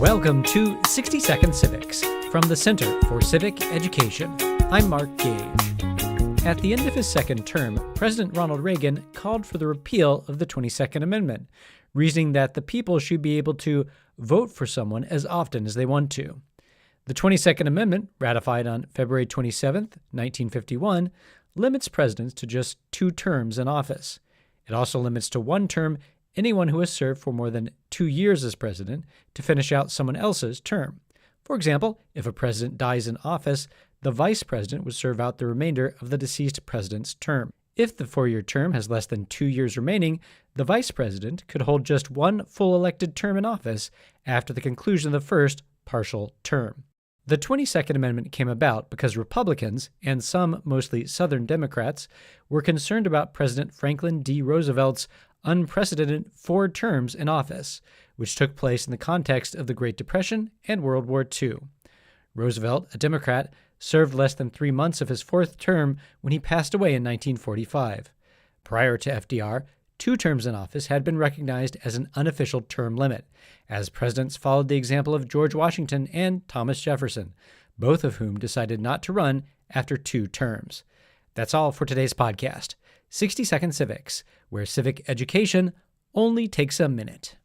Welcome to 60 Second Civics from the Center for Civic Education. I'm Mark Gage. At the end of his second term, President Ronald Reagan called for the repeal of the 22nd Amendment, reasoning that the people should be able to vote for someone as often as they want to. The 22nd Amendment, ratified on February 27, 1951, limits presidents to just 2 terms in office. It also limits to 1 term anyone who has served for more than 2 years as president to finish out someone else's term. For example, if a president dies in office, the vice president would serve out the remainder of the deceased president's term. If the 4-year term has less than 2 years remaining, the vice president could hold just 1 full elected term in office after the conclusion of the first partial term. The 22nd Amendment came about because Republicans, and some mostly Southern Democrats, were concerned about President Franklin D. Roosevelt's unprecedented 4 terms in office, which took place in the context of the Great Depression and World War II. Roosevelt, a Democrat, served less than 3 months of his 4th term when he passed away in 1945. Prior to FDR, 2 terms in office had been recognized as an unofficial term limit, as presidents followed the example of George Washington and Thomas Jefferson, both of whom decided not to run after 2 terms. That's all for today's podcast, 60 Second Civics, where civic education only takes a minute.